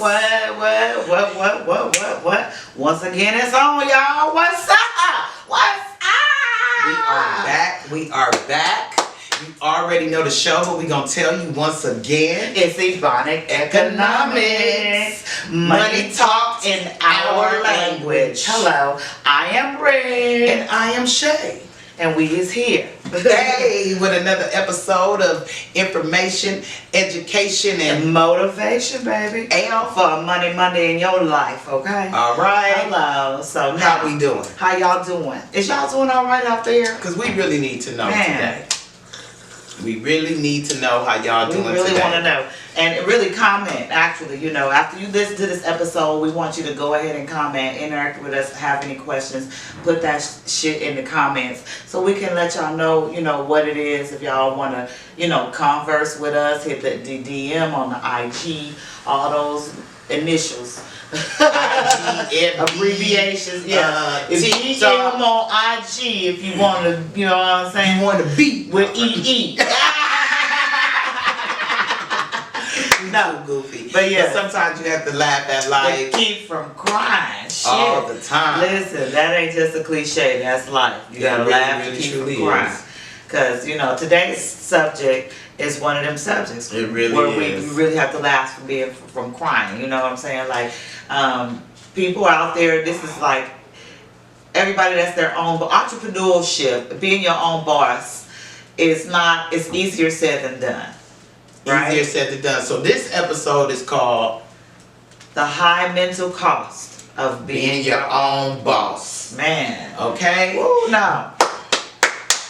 What? Once again, it's on, y'all. What's up? What's up? We are back. We are back. You already know the show, but we're going to tell you once again. It's Ebonic Economics. Money talk in our language. Hello, I am Red. And I am Shay. And we is here. Hey, with another episode of information, education, And motivation, baby. and For a Money Monday in your life, okay? all right. Hello. So now, How we doing? how y'all doing? Is y'all doing all right out there? Because we really need to know Man. today. We really need to know how y'all We doing really today. want to know. And really comment, actually, after you listen to this episode, we want you to go ahead and comment, interact with us, have any questions, put that shit in the comments so we can let y'all know, what it is. If y'all want to, converse with us, hit the DM on the IG, all those initials. IGFB, abbreviations, yeah. TM TM on IG if you want to, you know what I'm saying? You want to beat With EE. No, goofy. But yeah. sometimes you have to laugh at They life keep from crying. Shit. all the time. Listen, that ain't just a cliche. That's life. You It gotta really, laugh really to keep truly from crying. is. Cause today's subject is one of them subjects. It really where is. we really have to laugh from crying. You know what I'm saying? Like, people out there. This is like everybody that's their own. But entrepreneurship, being your own boss, is not. It's easier said than done. Right? Easier said than done. So this episode is called The high mental cost of Being Your Own Boss. Man. Okay? Woo, no.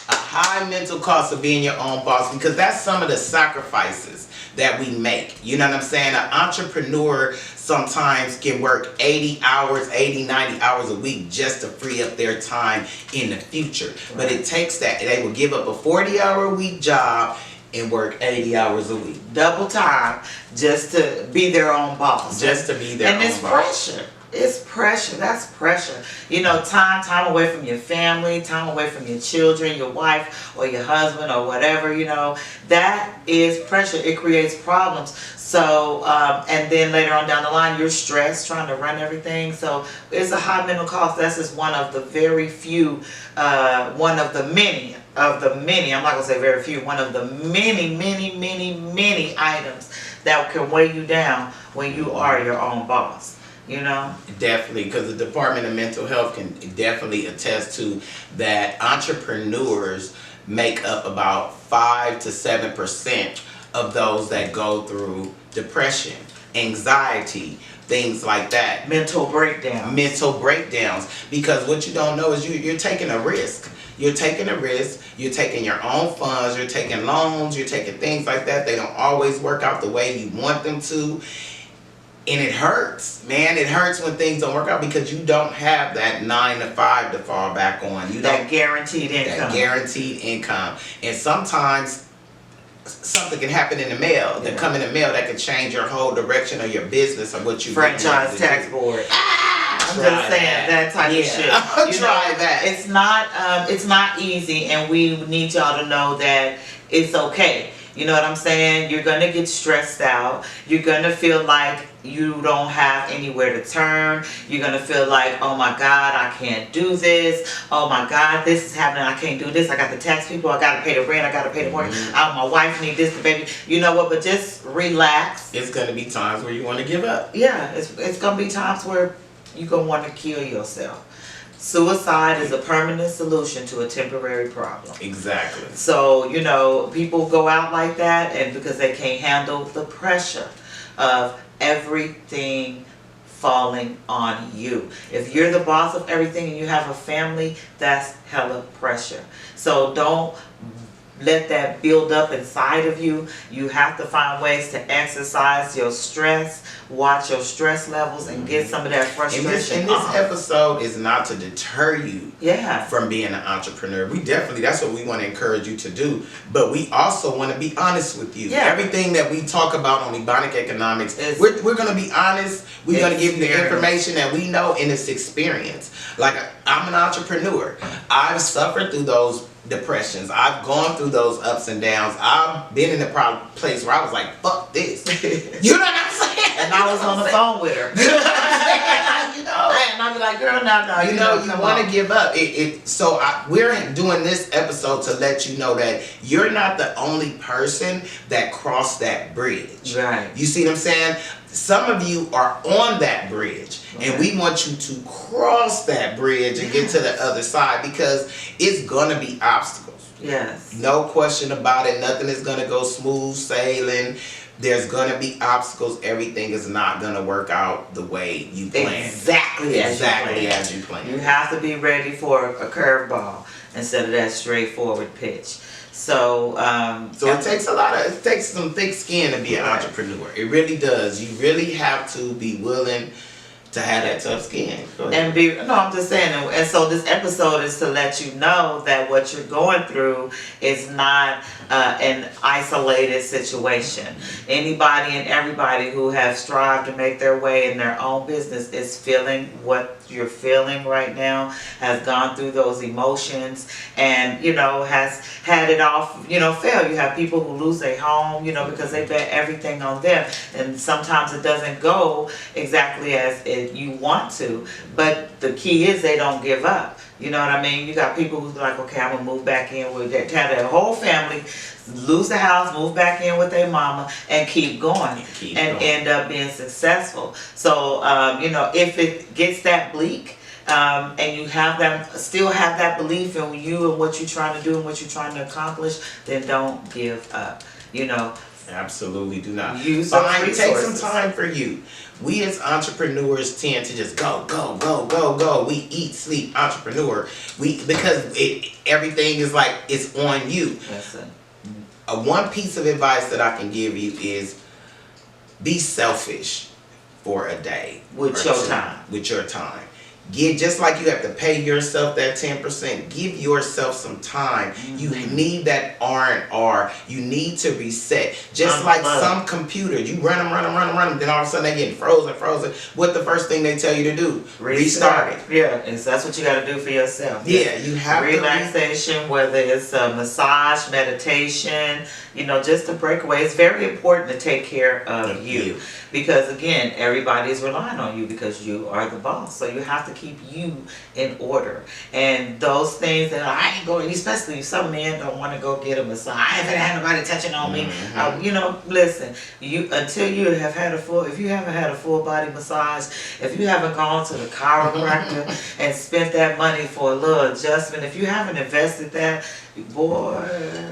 A high mental cost of being your own boss, because that's some of the sacrifices that we make. You know what I'm saying? An entrepreneur sometimes can work 80 hours, 80, 90 hours a week just to free up their time in the future. But it takes that. They will give up a 40-hour-a-week job and work 80 hours a week. Double time just to be their own boss. Just to be their and own it's boss. pressure. It's pressure. That's pressure. Time away from your family, time away from your children, your wife or your husband or whatever, that is pressure. It creates problems. So, and then later on down the line, you're stressed trying to run everything. So it's a high mental cost. That's just one of the very few, one of the many, I'm not going to say very few, one of the many items that can weigh you down when you are your own boss. Definitely, because the Department of Mental Health can definitely attest to that. Entrepreneurs make up about 5 to 7% of those that go through depression, anxiety, things like that. Mental breakdowns. Because what you don't know is you're taking a risk. You're taking a risk. You're taking your own funds. You're taking loans. You're taking things like that. They don't always work out the way you want them to. And it hurts, man. It hurts when things don't work out because you don't have that 9 to 5 to fall back on. That guaranteed income. That guaranteed income. And sometimes something can happen in the mail. That come in the mail that can change your whole direction of your business or what you franchise tax board. I'm just saying that type of shit. I'll try that. It's not easy, and we need y'all to know that it's okay. You know what I'm saying? You're going to get stressed out. You're going to feel like you don't have anywhere to turn. You're going to feel like, oh my God, I can't do this. Oh my God, this is happening. I can't do this. I got the tax people. I got to pay the rent. I got to pay the mortgage. My wife needs this, the baby. You know what? But just relax. It's going to be times where you want to give up. Yeah, it's going to be times where you're going to want to kill yourself. Suicide is a permanent solution to a temporary problem. Exactly. So, people go out like that and because they can't handle the pressure of everything falling on you. If you're the boss of everything and you have a family, that's hella pressure. So don't let that build up inside of you. You have to find ways to exercise your stress, watch your stress levels, and get some of that frustration And this off. episode is not to deter you Yeah. from being an entrepreneur. That's what we want to encourage you to do. But we also want to be honest with you. Yeah. Everything that we talk about on Ebonic Economics, we're going to be honest. We're going to give you the information that we know, and it's experience. Like, I'm an entrepreneur. I've suffered through those depressions. I've gone through those ups and downs. I've been in the place where I was like, fuck this. You know what I'm saying? And I was on the phone with her. You know what I'm saying? You know? And I'd be like, girl, no, You know, you want to give up. So we're doing this episode to let you know that you're not the only person that crossed that bridge. Right. You see what I'm saying? Some of you are on that bridge, and we want you to cross that bridge and get to the other side, because it's going to be obstacles. Yes. No question about it. Nothing is going to go smooth sailing. There's going to be obstacles. Everything is not going to work out the way you planned. Exactly as you planned. You have to be ready for a curveball instead of that straightforward pitch. So, it takes some thick skin to be an entrepreneur. It really does. You really have to be willing to have that tough skin. I'm just saying, and so this episode is to let you know that what you're going through is not an isolated situation. Anybody and everybody who has strived to make their way in their own business is feeling what you're feeling right now, has gone through those emotions, and has had it all fail. You have people who lose their home because they bet everything on them, and sometimes it doesn't go exactly as you want to, but the key is they don't give up. You know what I mean? You got people who's like, okay, I'm gonna move back in with that, have their whole family, lose the house, move back in with their mama, and keep going, end up being successful. So if it gets that bleak, and you still have that belief in you and what you're trying to do and what you're trying to accomplish, then don't give up. Absolutely do not. Use those resources. Take some time for you. We as entrepreneurs tend to just go. We eat, sleep, entrepreneur. Because everything is like it's on you. Listen. One piece of advice that I can give you is be selfish for a day. With your time. Just like you have to pay yourself that 10%, give yourself some time. Mm-hmm. You need that R&R. You need to reset. Just like some computers, you run them, then all of a sudden they get frozen. What the first thing they tell you to do? Restart it. Yeah, and that's what you got to do for yourself. Yeah, you have relaxation, whether it's a massage, meditation, just to break away. It's very important to take care of you. Because again, everybody is relying on you because you are the boss. So you have to keep you in order. And those things that I ain't going, especially some men don't want to go get a massage. I haven't had nobody touching on me. Listen, until you have had if you haven't had a full body massage, if you haven't gone to the chiropractor and spent that money for a little adjustment, if you haven't invested that, boy.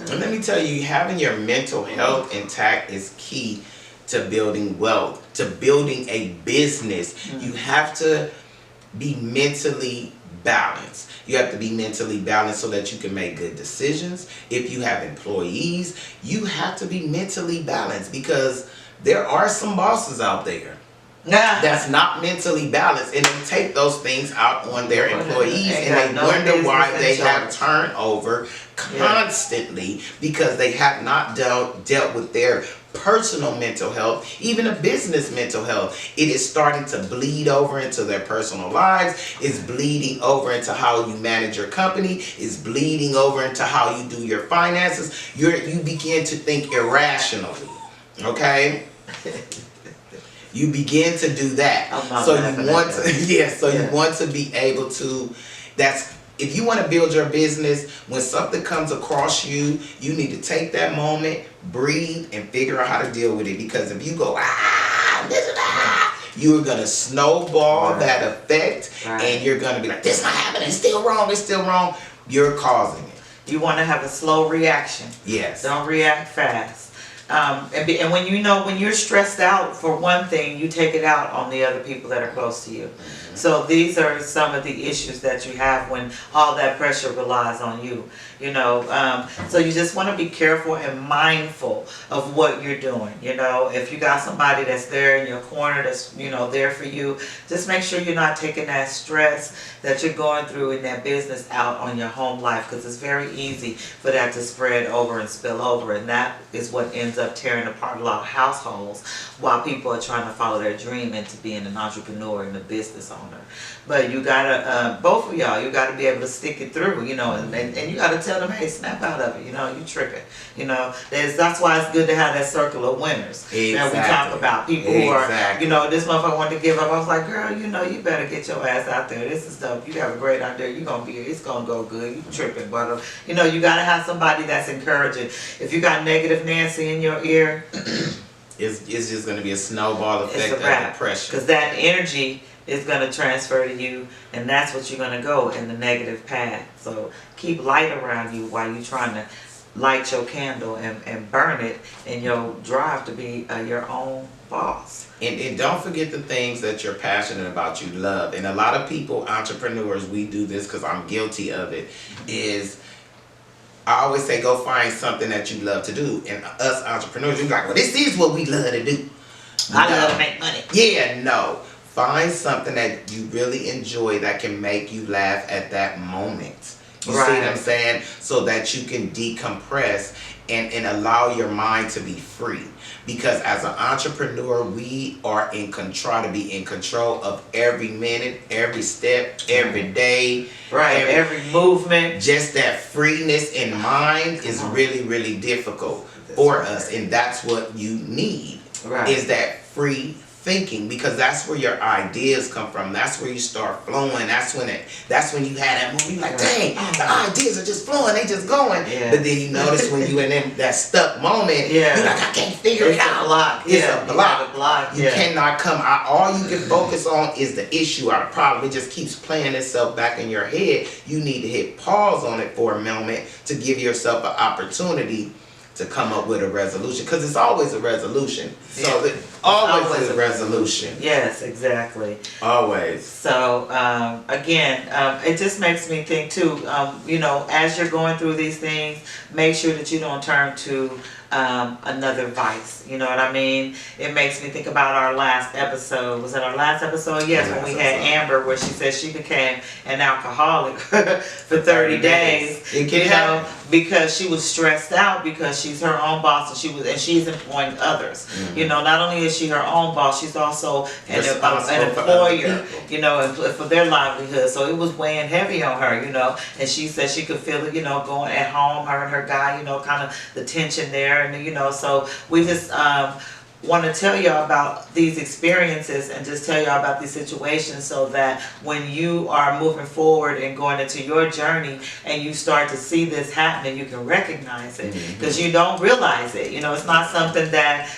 And let me tell you, having your mental health intact is key to building wealth, to building a business. Mm-hmm. You have to be mentally balanced. You have to be mentally balanced so that you can make good decisions. If you have employees, you have to be mentally balanced, because there are some bosses out there that's not mentally balanced, and they take those things out on their employees, and they wonder why they have turnover constantly, because they have not dealt with their personal mental health, even a business mental health. It is starting to bleed over into their personal lives. It's bleeding over into how you manage your company. It's bleeding over into how you do your finances. You begin to think irrationally. Okay? You begin to do that. You want to be able to, if you want to build your business, when something comes across you, you need to take that moment, breathe, and figure out how to deal with it. Because if you go, you're going to snowball that effect, and you're going to be like, this not happening, it's still wrong. You're causing it. You want to have a slow reaction. Yes. Don't react fast. And when you're stressed out for one thing, you take it out on the other people that are close to you. Mm-hmm. So these are some of the issues that you have when all that pressure relies on you. So you just want to be careful and mindful of what you're doing. If you got somebody that's there in your corner that's there for you, just make sure you're not taking that stress that you're going through in that business out on your home life, because it's very easy for that to spread over and spill over, and that is what ends up tearing apart a lot of households while people are trying to follow their dream into being an entrepreneur and a business owner. her. But you gotta, both of y'all, you gotta be able to stick it through, you know, and you gotta tell them, hey, snap out of it, you know, you tripping. You know, that's why it's good to have that circle of winners that we talk about. People who are, you know, this motherfucker wanted to give up. I was like, girl, you know, you better get your ass out there. This is stuff. You have a great idea. You're going to be here. It's going to go good. You tripping, but, you know, you got to have somebody that's encouraging. If you got negative Nancy in your ear, it's just going to be a snowball effect of depression. Because that energy is going to transfer to you, and that's what you're going to go in the negative path. So keep light around you while you're trying to light your candle and burn it in your drive to be your own boss. And don't forget the things that you're passionate about, you love. And a lot of people, entrepreneurs, we do this because I'm guilty of it, is I always say go find something that you love to do. And us entrepreneurs, you're like, well, this is what we love to do. I love to make money. Yeah, no. Find something that you really enjoy that can make you laugh at that moment. You see what I'm saying? So that you can decompress and allow your mind to be free. Because as an entrepreneur, we are try to be in control of every minute, every step, every day. Every movement. Just that freeness in mind is really, really difficult for us. And that's what you need. Is that free thinking, because that's where your ideas come from. That's where you start flowing. That's when you had that moment. You're like, dang, the ideas are just flowing. They just going. But then you notice when you in that stuck moment, you're like, I can't figure it out. It's a block. You cannot come out. All you can focus on is the issue or the problem. It just keeps playing itself back in your head. You need to hit pause on it for a moment to give yourself an opportunity to come up with a resolution, because it's always a resolution. So always a resolution. Yes, exactly. Always. So again, it just makes me think too. You know, as you're going through these things, make sure that you don't turn to another vice. You know what I mean? It makes me think about our last episode. Was it our last episode? Yes, when we had Amber, where she said she became an alcoholic for 30 days. You know, because she was stressed out because she's her own boss and she's employing others. You know, not only is she her own boss, she's also an employer. You know, and for their livelihood. So it was weighing heavy on her. You know, and she said she could feel it. You know, going at home, her and her guy. You know, kind of the tension there. And, you know, so we just want to tell y'all about these experiences and just tell y'all about these situations so that when you are moving forward and going into your journey and you start to see this happening, you can recognize it, because you don't realize it. You know, it's not something that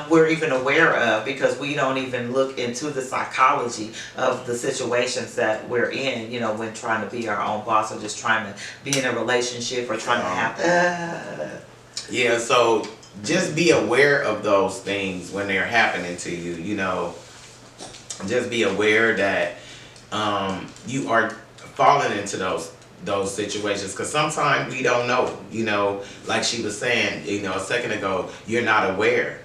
we're even aware of, because we don't even look into the psychology of the situations that we're in, you know, when trying to be our own boss or just trying to be in a relationship or trying to have yeah, so just be aware of those things when they're happening to you, you know. Just be aware that you are falling into those situations, because sometimes we don't know, you know, like she was saying, you know, a second ago, you're not aware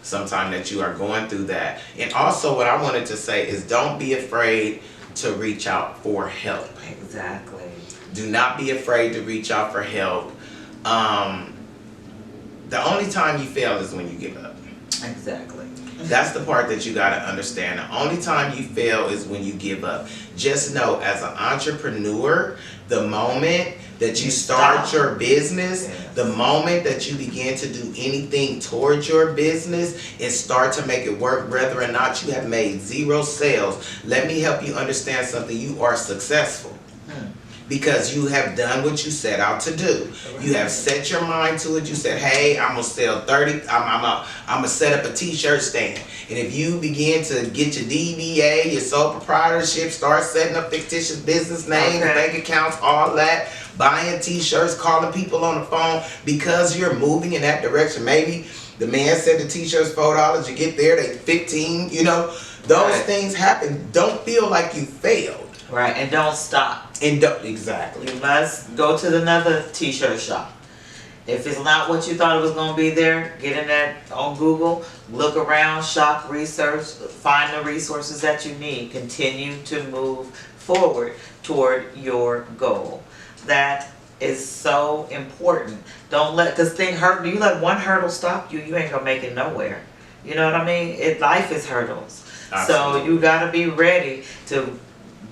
sometimes that you are going through that. And also what I wanted to say is don't be afraid to reach out for help. Exactly. Do not be afraid to reach out for help. The only time you fail is when you give up. Exactly. That's the part that you got to understand. The only time you fail is when you give up. Just know, as an entrepreneur, the moment that you start your business, the moment that you begin to do anything towards your business and start to make it work, whether or not you have made 0 sales, let me help you understand something. You are successful. Because you have done what you set out to do. You have set your mind to it. You said, hey, I'm going to sell 30. I'm going to set up a t-shirt stand. And if you begin to get your DBA, your sole proprietorship, start setting up fictitious business names, bank accounts, all that, buying t-shirts, calling people on the phone, because you're moving in that direction. Maybe the man said the t-shirt's $4. You get there, they 15. You know, those things happen. Don't feel like you failed. Right, and don't stop. Exactly. You must go to another t-shirt shop. If it's not what you thought it was going to be there, get in that on Google, look around, shop, research, find the resources that you need. Continue to move forward toward your goal. That is so important. Don't let, because you let one hurdle stop you, you ain't going to make it nowhere. You know what I mean? Life is hurdles. Absolutely. So you got to be ready to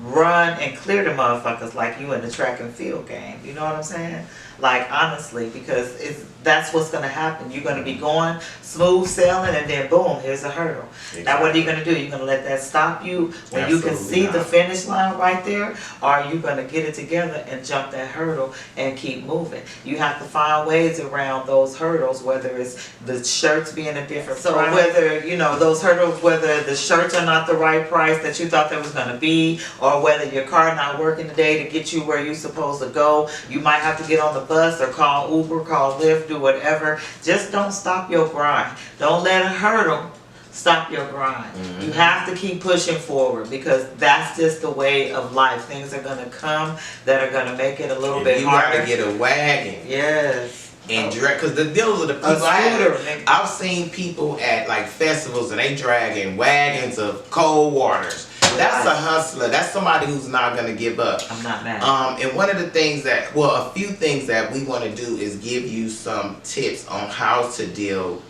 run and clear the motherfuckers like you in the track and field game. You know what I'm saying? Like, honestly, because that's what's gonna happen. You're gonna be going smooth sailing, and then boom, here's a hurdle. Exactly. Now, what are you gonna do? You're gonna let that stop you when you can Absolutely see not. the finish line right there, or are you gonna get it together and jump that hurdle and keep moving? You have to find ways around those hurdles, whether it's the shirts being a different price, whether, you know, those hurdles, whether the shirts are not the right price that you thought they was gonna be, or whether your car not working today to get you where you're supposed to go. You might have to get on the bus or call Uber, call Lyft, do whatever. Just don't stop your grind. Don't let a hurdle stop your grind. Mm-hmm. You have to keep pushing forward, because that's just the way of life. Things are gonna come that are gonna make it a little bit you harder. gotta get a wagon. Yes. And drag, cause those are the people scooter. I've seen people at like festivals and they dragging wagons of cold waters. That's a hustler. That's somebody who's not gonna give up. I'm not mad. And one of the things that, well, a few things that we want to do is give you some tips on how to deal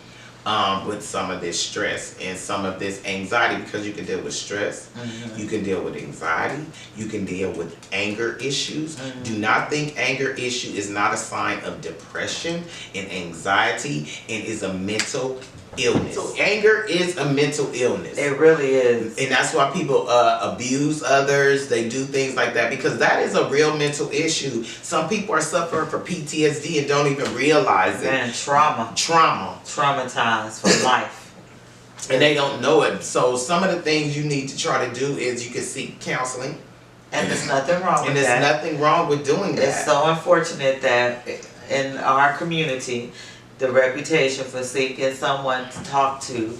with some of this stress and some of this anxiety, because you can deal with stress, you can deal with anxiety, you can deal with anger issues. Do not think anger issue is not a sign of depression and anxiety, and is a mental illness. So anger is a mental illness. It really is. And that's why people abuse others. They do things like that, because that is a real mental issue. Some people are suffering from PTSD and don't even realize it. Man, trauma. Traumatized for life. And they don't know it. So some of the things you need to try to do is you can seek counseling. And there's nothing wrong And with there's that. nothing wrong with doing that. It's so unfortunate that in our community, the reputation for seeking someone to talk to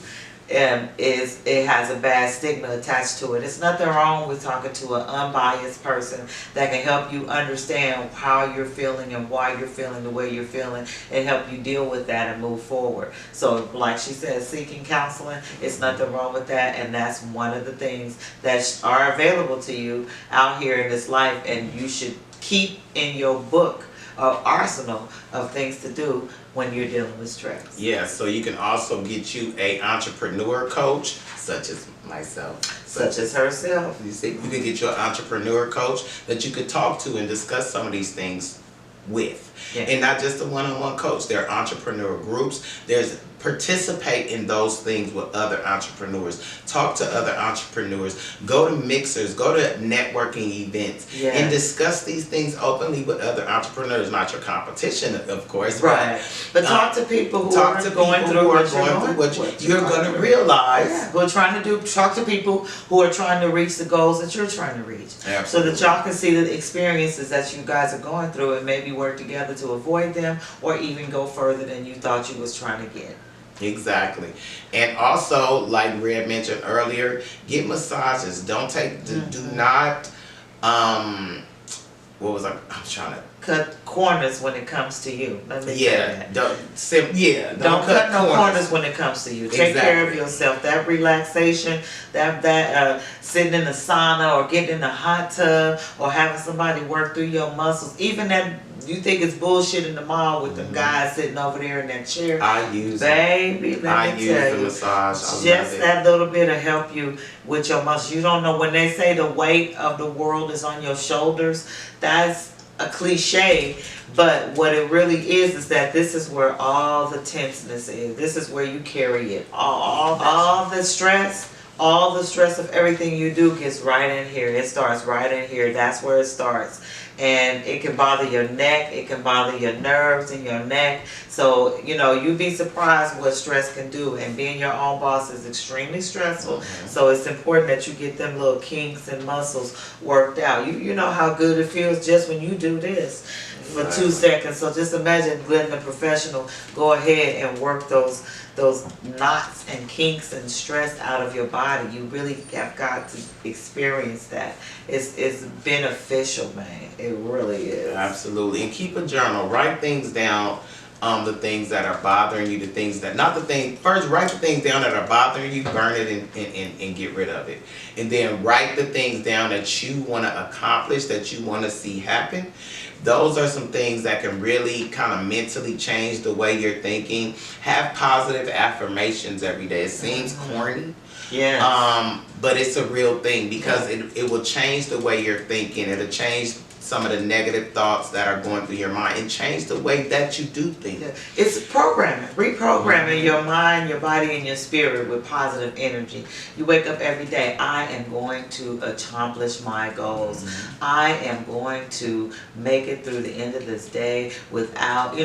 it has a bad stigma attached to it. It's nothing wrong with talking to an unbiased person that can help you understand how you're feeling and why you're feeling the way you're feeling, and help you deal with that and move forward. So like she said, seeking counseling, it's nothing wrong with that, and that's one of the things that are available to you out here in this life, and you should keep in your book of arsenal of things to do when you're dealing with stress. Yeah, so you can also get you a entrepreneur coach, such as myself. Such as herself. You see, you can get you an entrepreneur coach that you could talk to and discuss some of these things with. Yeah. And not just a one-on-one coach. There are entrepreneur groups. There's participate in those things with other entrepreneurs. Talk to other entrepreneurs. Go to mixers. Go to networking events. Yeah. And discuss these things openly with other entrepreneurs. Not your competition, of course. Right. But talk to people who are going through what you're going to realize. Yeah. Who are trying to do. Talk to people who are trying to reach the goals that you're trying to reach. Absolutely. So that y'all can see the experiences that you guys are going through, and maybe work together to avoid them, or even go further than you thought you was trying to get. Exactly. And also, like Red mentioned earlier, get massages. Don't take, do not, what was I'm trying to cut corners when it comes to you. Let me say that. Don't cut no corners when it comes to you. Take care of yourself. That relaxation, that sitting in the sauna, or getting in the hot tub, or having somebody work through your muscles. Even that you think it's bullshit in the mall with the guy sitting over there in that chair. I use Baby, let me tell the you, massage. just that little bit will help you with your muscles. You don't know, when they say the weight of the world is on your shoulders, that's a cliche, but what it really is that this is where all the tenseness is. This is where you carry it. All the stress of everything you do gets right in here. It starts right in here. That's where it starts. And it can bother your neck, it can bother your nerves in your neck. So, you'd be surprised what stress can do. And being your own boss is extremely stressful. So it's important that you get them little kinks and muscles worked out. You know how good it feels just when you do this for 2 seconds. So just imagine letting a professional go ahead and work those knots and kinks and stress out of your body. You really have got to experience that. It's beneficial, man. It really is. Absolutely. And keep a journal. Write things down. The things that are bothering you, first write the things down that are bothering you, burn it and get rid of it. And then write the things down that you want to accomplish, that you want to see happen. Those are some things that can really kind of mentally change the way you're thinking. Have positive affirmations every day. It seems corny, Yes. But it's a real thing because it will change the way you're thinking. It'll change some of the negative thoughts that are going through your mind and change the way that you do things. Yeah. It's programming, reprogramming your mind, your body, and your spirit with positive energy. You wake up every day, I am going to accomplish my goals. I am going to make it through the end of this day without,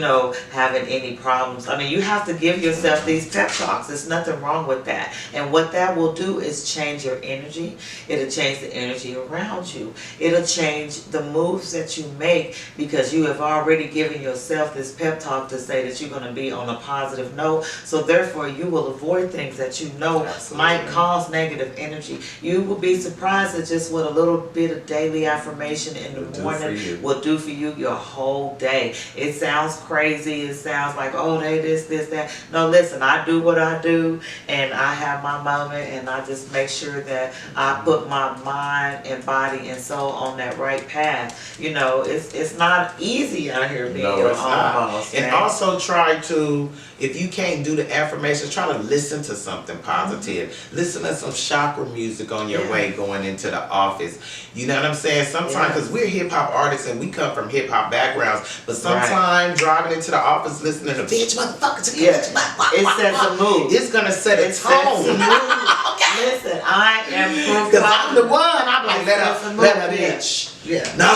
having any problems. I mean, you have to give yourself these pep talks. There's nothing wrong with that. And what that will do is change your energy. It'll change the energy around you. It'll change the moves that you make because you have already given yourself this pep talk to say that you're going to be on a positive note. So therefore, you will avoid things that you know might cause negative energy. You will be surprised at just what a little bit of daily affirmation in the morning will do for you your whole day. It sounds crazy. It sounds like, oh, they this, that. No, listen, I do what I do and I have my moment and I just make sure that I put my mind and body and soul on that right path. It's not easy out here being your own boss. And also try to, if you can't do the affirmations, try to listen to something positive. Listen to some chakra music on your way going into the office. You know what I'm saying? Sometimes, because we're hip hop artists and we come from hip hop backgrounds, but sometimes driving into the office listening to bitch motherfucker, it sets a mood. It's gonna set a tone. Listen, I am because I'm the one. I'm like, let her bitch. Yeah. No.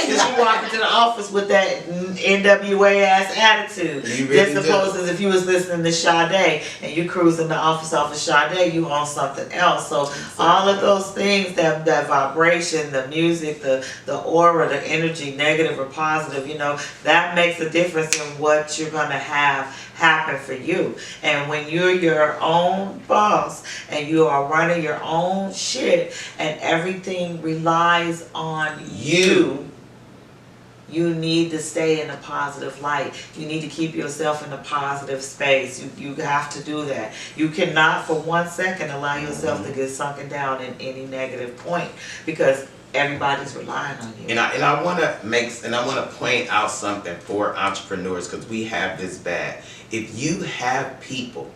Because you walk into the office with that NWA ass attitude. Just opposed as if you was listening to Sade and you cruising the office off of Sade, you on something else. So all of those things, that vibration, the music, the aura, the energy, negative or positive, that makes a difference in what you're gonna have happen for you. And when you're your own boss and you are running your own shit and everything relies on you need to stay in a positive light. You need to keep yourself in a positive space. You have to do that. You cannot for 1 second allow yourself to get sunken down in any negative point because everybody's relying on you. And I want to point out something for entrepreneurs because we have this bad. If you have people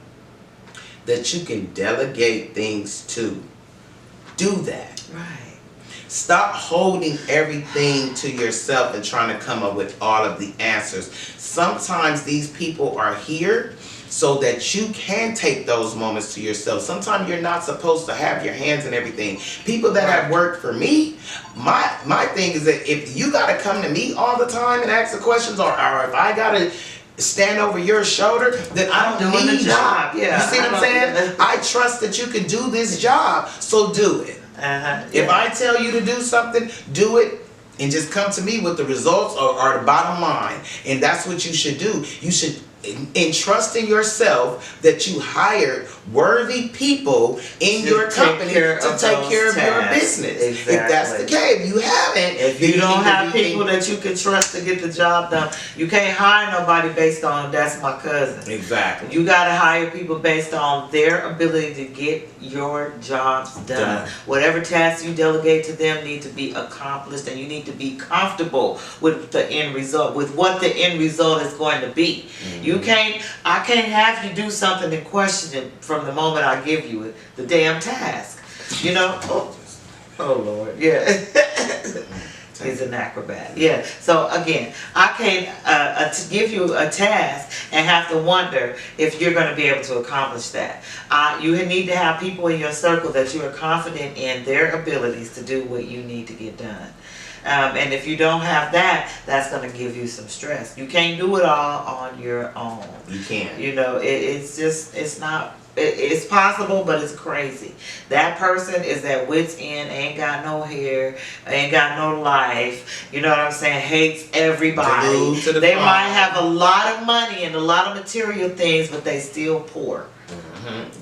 that you can delegate things to, do that. Right. Stop holding everything to yourself and trying to come up with all of the answers. Sometimes these people are here so that you can take those moments to yourself. Sometimes you're not supposed to have your hands in everything. People that have worked for me, my thing is that if you got to come to me all the time and ask the questions, or if I got to stand over your shoulder, then I don't need the job. You see what I'm saying? I trust that you can do this job, so do it. If I tell you to do something, do it. And just come to me with the results or the bottom line. And that's what you should do. You should entrust in yourself that you hired worthy people in your company to take care of your business. Exactly. If that's the case, you haven't. If you don't have people that you can trust to get the job done, you can't hire nobody based on that's my cousin. Exactly. You gotta hire people based on their ability to get your jobs done. Whatever tasks you delegate to them need to be accomplished, and you need to be comfortable with the end result, with what the end result is going to be. I can't have you do something and question it from the moment I give you it, the damn task. Oh Lord, yeah. He's an acrobat. Yeah. So again, I can't to give you a task and have to wonder if you're going to be able to accomplish that. You need to have people in your circle that you are confident in their abilities to do what you need to get done. And if you don't have that, that's going to give you some stress. You can't do it all on your own. You can't. It's possible, but it's crazy. That person is at wit's end, ain't got no hair, ain't got no life, you know what I'm saying, hates everybody. They might have a lot of money and a lot of material things, but they still poor.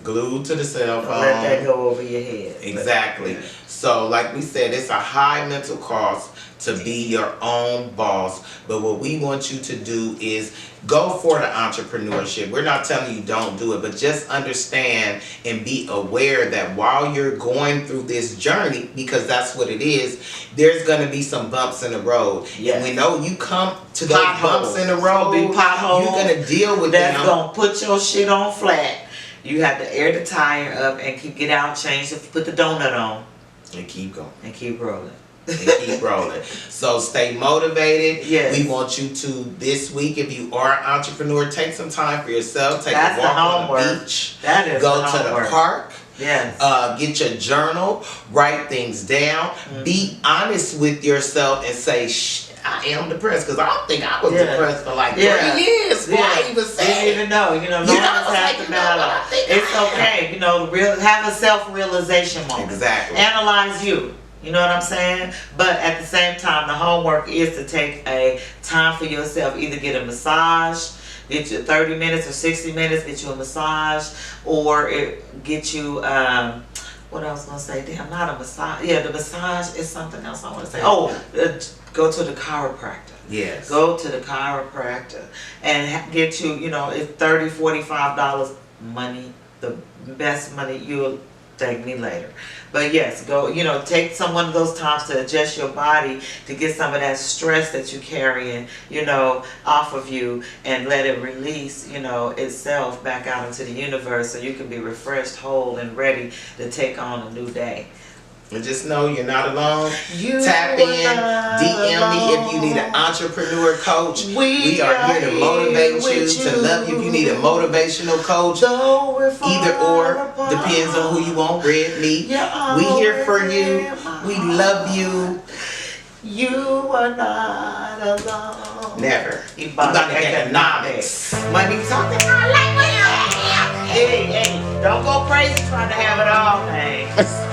Glued to the cell phone. Let that go over your head. Exactly. So like we said, it's a high mental cost to be your own boss. But what we want you to do is go for the entrepreneurship. We're not telling you don't do it, but just understand and be aware that while you're going through this journey, because that's what it is, there's going to be some bumps in the road. Yes. And we know you come to those bumps in the road, you're going to deal with that's them. That's going to put your shit on flat. You have to air the tire up and get out, change it, put the donut on, And keep going. and keep rolling. And keep rolling. So stay motivated. Yes. We want you to, this week, if you are an entrepreneur, take some time for yourself. Take That's a the walk on the homework. beach. That is Go the to homework. the park. Yes. Get your journal. Write things down. Be honest with yourself and say, I am depressed. Because I think I was depressed for like 3 years before I even said Didn't it. even know. You know, no one has to battle. It's okay. You know, have a self-realization moment. Exactly. Analyze you. You know what I'm saying? But at the same time, the homework is to take a time for yourself. Either get a massage, get you 30 minutes or 60 minutes, get you a massage, or get you, what I was going to say, damn, not a massage. Yeah, the massage is something else I want to say. Oh, go to the chiropractor. Yes. Go to the chiropractor and get you, you know, it's $30, $45 money, the best money. You'll thank me later. But yes, go, you know, take some one of those times to adjust your body to get some of that stress that you're carrying, you know, off of you, and let it release, you know, itself back out into the universe so you can be refreshed, whole, and ready to take on a new day. And just know you're not alone. You Tap in, DM me if you need an entrepreneur coach. We are here to motivate you, to love you. If you need a motivational coach, either or, depends on who you want, red, me. We here for you. We love you. You are not alone. Never. Ebonic Economics. Money talking about like, hey, don't go crazy trying to have it all, man.